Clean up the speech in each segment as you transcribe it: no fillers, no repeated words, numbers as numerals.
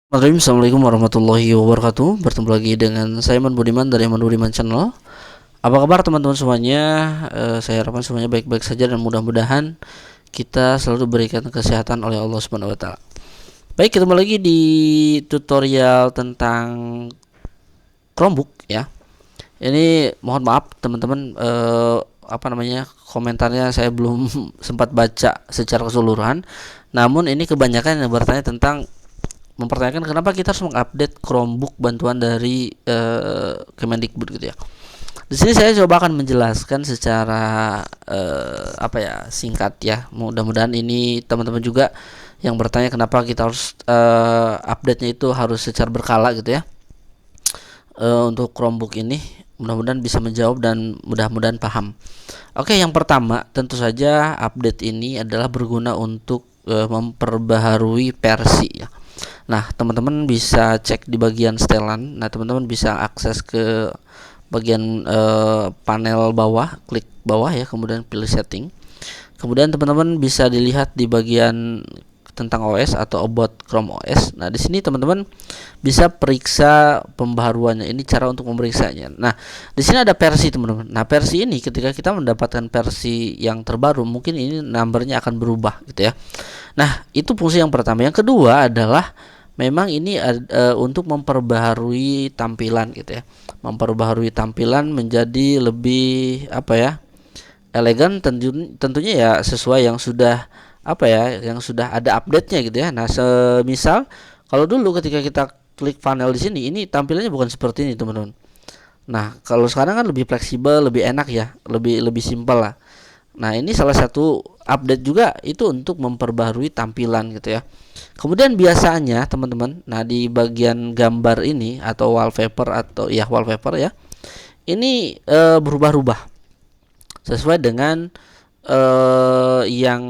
Assalamualaikum warahmatullahi wabarakatuh. Bertemu lagi dengan saya Man Budiman dari Man Budiman Channel. Apa kabar teman-teman semuanya? Saya harapkan semuanya baik-baik saja dan mudah-mudahan kita selalu diberikan kesehatan oleh Allah Subhanahu wa taala. Baik, ketemu lagi di tutorial tentang Chromebook ya. Ini mohon maaf teman-teman, komentarnya saya belum sempat baca secara keseluruhan. Namun ini kebanyakan yang bertanya tentang mempertanyakan kenapa kita harus mengupdate Chromebook bantuan dari Kemendikbud gitu ya. Di sini saya coba akan menjelaskan secara singkat ya. Mudah-mudahan ini teman-teman juga yang bertanya kenapa kita harus update-nya itu harus secara berkala gitu ya. Untuk Chromebook ini mudah-mudahan bisa menjawab dan mudah-mudahan paham. Oke, yang pertama tentu saja update ini adalah berguna untuk memperbaharui versi ya. Nah, teman-teman bisa cek di bagian setelan. Nah, teman-teman bisa akses ke bagian panel bawah, klik bawah ya, kemudian pilih setting. Kemudian teman-teman bisa dilihat di bagian tentang OS atau about Chrome OS. Nah, di sini teman-teman bisa periksa pembaharuannya. Ini cara untuk memeriksanya. Nah, di sini ada versi teman-teman. Nah, versi ini ketika kita mendapatkan versi yang terbaru, mungkin ini numbernya akan berubah gitu ya. Nah, itu fungsi yang pertama. Yang kedua adalah memang ini untuk memperbaharui tampilan gitu ya. Memperbaharui tampilan menjadi lebih elegan, tentunya ya sesuai yang sudah yang sudah ada update-nya gitu ya. Nah, semisal kalau dulu ketika kita klik panel di sini, ini tampilannya bukan seperti ini, teman-teman. Nah, kalau sekarang kan lebih fleksibel, lebih enak ya, lebih simpel lah. Nah, ini salah satu update juga itu untuk memperbaharui tampilan gitu ya. Kemudian biasanya teman-teman, nah di bagian gambar ini atau wallpaper ya, ini berubah-ubah sesuai dengan yang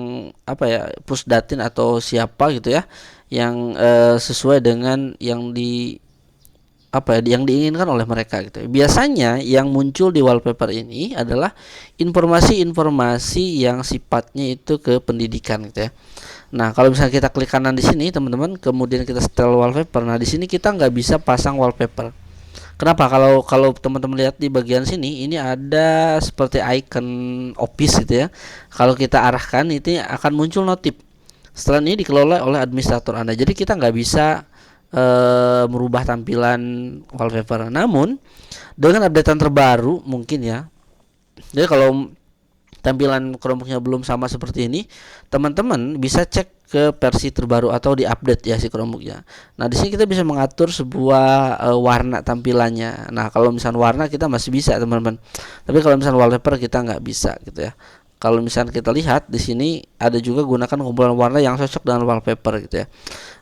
Pusdatin atau siapa gitu ya, yang sesuai dengan yang yang diinginkan oleh mereka gitu. Biasanya yang muncul di wallpaper ini adalah informasi-informasi yang sifatnya itu ke pendidikan gitu ya. Nah, kalau misalnya kita klik kanan di sini, teman-teman, kemudian kita setel wallpaper. Nah, di sini kita nggak bisa pasang wallpaper. Kenapa? Kalau teman-teman lihat di bagian sini, ini ada seperti icon office gitu ya. Kalau kita arahkan, itu akan muncul notif. Setelah ini dikelola oleh administrator Anda. Jadi kita nggak bisa merubah tampilan wallpaper. Namun dengan updatean terbaru mungkin ya. Jadi kalau tampilan Chromebooknya belum sama seperti ini, teman-teman bisa cek ke versi terbaru atau diupdate ya si Chromebooknya. Nah, di sini kita bisa mengatur sebuah warna tampilannya. Nah, kalau misalnya warna kita masih bisa teman-teman, tapi kalau misalnya wallpaper kita nggak bisa gitu ya. Kalau misalnya kita lihat di sini ada juga gunakan kumpulan warna yang cocok dengan wallpaper gitu ya.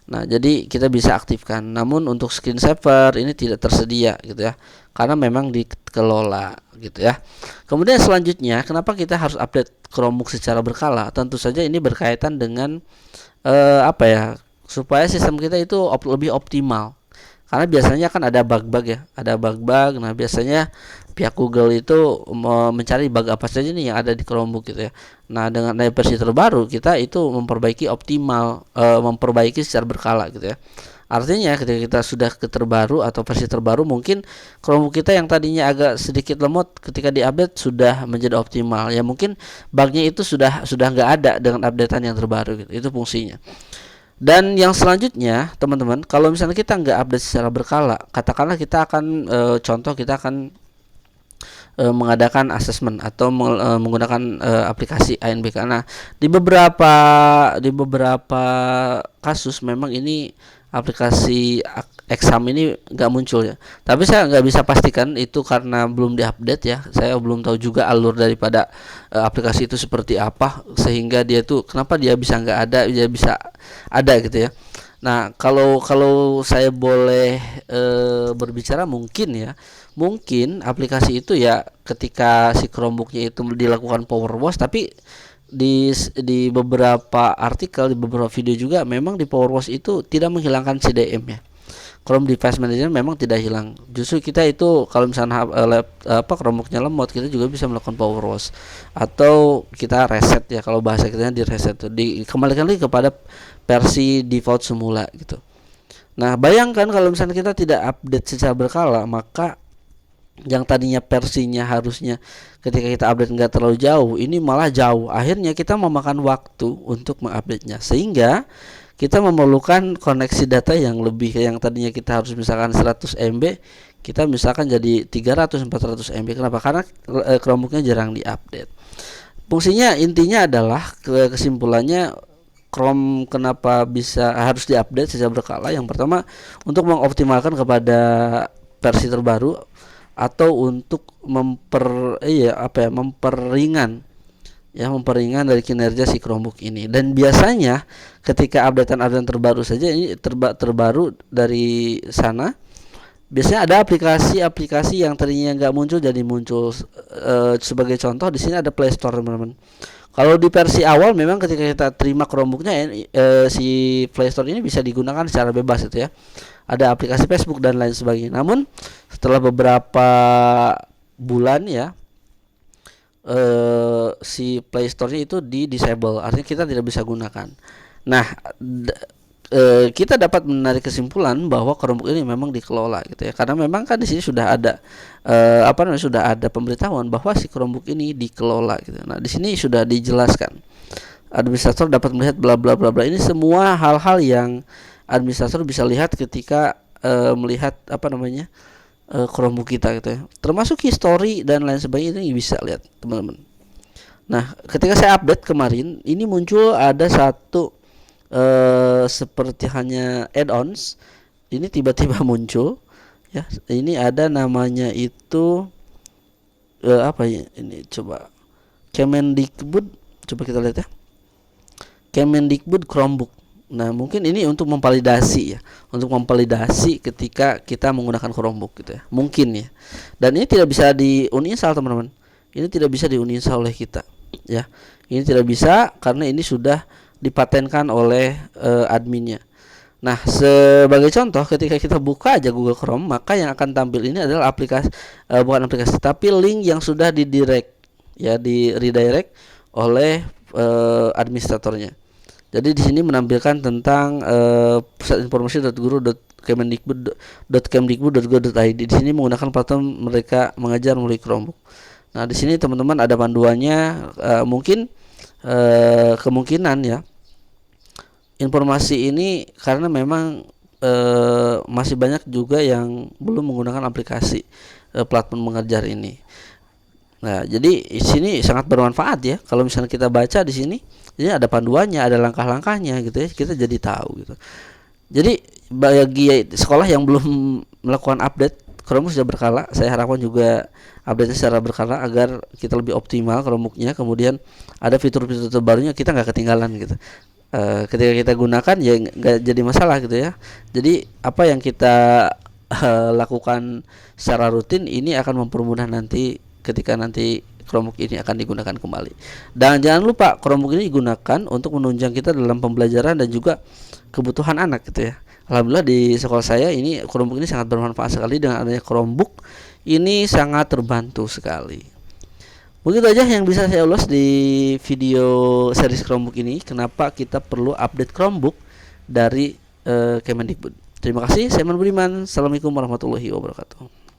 Nah, jadi kita bisa aktifkan. Namun untuk screensaver ini tidak tersedia gitu ya, karena memang dikelola gitu ya. Kemudian selanjutnya, kenapa kita harus update Chromebook secara berkala? Tentu saja ini berkaitan dengan supaya sistem kita itu lebih optimal. Karena biasanya kan ada bug-bug ya, ada bug-bug. Nah, biasanya pihak Google itu mencari bug apa saja nih yang ada di Chromebook gitu ya. Nah, dengan versi terbaru kita itu memperbaiki optimal, memperbaiki secara berkala gitu ya. Artinya ketika kita sudah ke terbaru atau versi terbaru, mungkin Chromebook kita yang tadinya agak sedikit lemot ketika diupdate sudah menjadi optimal. Ya mungkin bugnya itu sudah nggak ada dengan updatean yang terbaru gitu. Itu fungsinya. Dan yang selanjutnya teman-teman, kalau misalnya kita nggak update secara berkala, katakanlah kita akan kita akan mengadakan asesmen atau menggunakan aplikasi ANBK. Nah, di beberapa kasus memang ini aplikasi exam ini nggak muncul ya. Tapi saya nggak bisa pastikan itu karena belum diupdate ya. Saya belum tahu juga alur daripada aplikasi itu seperti apa sehingga dia tuh kenapa dia bisa nggak ada, dia bisa ada gitu ya. Nah, kalau saya boleh berbicara mungkin aplikasi itu ya ketika si Chromebooknya itu dilakukan power wash, tapi di beberapa artikel, di beberapa video juga memang di power wash itu tidak menghilangkan CDM ya. Chrome Device Manager memang tidak hilang. Justru kita itu kalau misalnya Chromebooknya lemot, kita juga bisa melakukan power wash atau kita reset ya, kalau bahasa kita di reset, dikembalikan lagi kepada versi default semula gitu. Nah, bayangkan kalau misalnya kita tidak update secara berkala, maka yang tadinya versinya harusnya ketika kita update nggak terlalu jauh, ini malah jauh. Akhirnya kita memakan waktu untuk mengupdate-nya, sehingga kita memerlukan koneksi data yang lebih. Yang tadinya kita harus misalkan 100 MB, kita misalkan jadi 300-400 MB. Kenapa? Karena Chromebooknya jarang diupdate. Fungsinya intinya adalah kesimpulannya, Chrome kenapa bisa harus diupdate secara berkala. Yang pertama, untuk mengoptimalkan kepada versi terbaru, atau untuk memperingan dari kinerja si Chromebook ini. Dan biasanya ketika updatean terbaru saja, ini terbaru dari sana, biasanya ada aplikasi-aplikasi yang tadinya nggak muncul jadi muncul. Sebagai contoh, di sini ada Play Store, teman-teman. Kalau di versi awal memang ketika kita terima Chromebooknya, si Play Store ini bisa digunakan secara bebas itu ya. Ada aplikasi Facebook dan lain sebagainya. Namun setelah beberapa bulan ya, si Play Store-nya itu di disable, artinya kita tidak bisa gunakan. Nah, kita dapat menarik kesimpulan bahwa Chromebook ini memang dikelola gitu ya, karena memang kan di sini sudah ada sudah ada pemberitahuan bahwa si Chromebook ini dikelola gitu. Nah, di sini sudah dijelaskan, administrator dapat melihat bla bla bla bla. Ini semua hal-hal yang administrator bisa lihat ketika melihat Chromebook kita gitu ya, termasuk history dan lain sebagainya, ini bisa lihat teman-teman. Nah, ketika saya update kemarin, ini muncul ada satu seperti hanya add-ons, ini tiba-tiba muncul ya. Ini ada namanya itu apa ya, ini coba Kemendikbud, coba kita lihat ya, Kemendikbud Chromebook. Nah, mungkin ini untuk memvalidasi ya, untuk memvalidasi ketika kita menggunakan Chromebook gitu ya, mungkin ya. Dan ini tidak bisa di-uninstall teman-teman, ini tidak bisa di-uninstall oleh kita ya. Ini tidak bisa karena ini sudah dipatenkan oleh adminnya. Nah, sebagai contoh, ketika kita buka aja Google Chrome, maka yang akan tampil ini adalah aplikasi, bukan aplikasi, tapi link yang sudah di redirect oleh administratornya. Jadi di sini menampilkan tentang pusat informasi.guru.kemendikbud.go.id. Di sini menggunakan platform mereka mengajar melalui Chromebook. Nah, di sini teman-teman ada panduannya, mungkin kemungkinan ya, informasi ini karena memang masih banyak juga yang belum menggunakan aplikasi platform mengajar ini. Nah, jadi di sini sangat bermanfaat ya kalau misalnya kita baca di sini. Jadi ada panduannya, ada langkah-langkahnya gitu ya, kita jadi tahu gitu. Jadi bagi sekolah yang belum melakukan update Chromebook sudah berkala, saya harapkan juga update secara berkala agar kita lebih optimal Chromebooknya. Kemudian ada fitur-fitur terbarunya, kita nggak ketinggalan gitu. Ketika kita gunakan ya nggak jadi masalah gitu ya. Jadi apa yang kita lakukan secara rutin ini akan mempermudah nanti ketika nanti Chromebook ini akan digunakan kembali. Dan jangan lupa Chromebook ini digunakan untuk menunjang kita dalam pembelajaran dan juga kebutuhan anak gitu ya. Alhamdulillah di sekolah saya ini Chromebook ini sangat bermanfaat sekali. Dengan adanya Chromebook ini sangat terbantu sekali. Begitu aja yang bisa saya ulas di video series Chromebook ini. Kenapa kita perlu update Chromebook dari Kemendikbud. Terima kasih, saya Man Budiman. Assalamualaikum warahmatullahi wabarakatuh.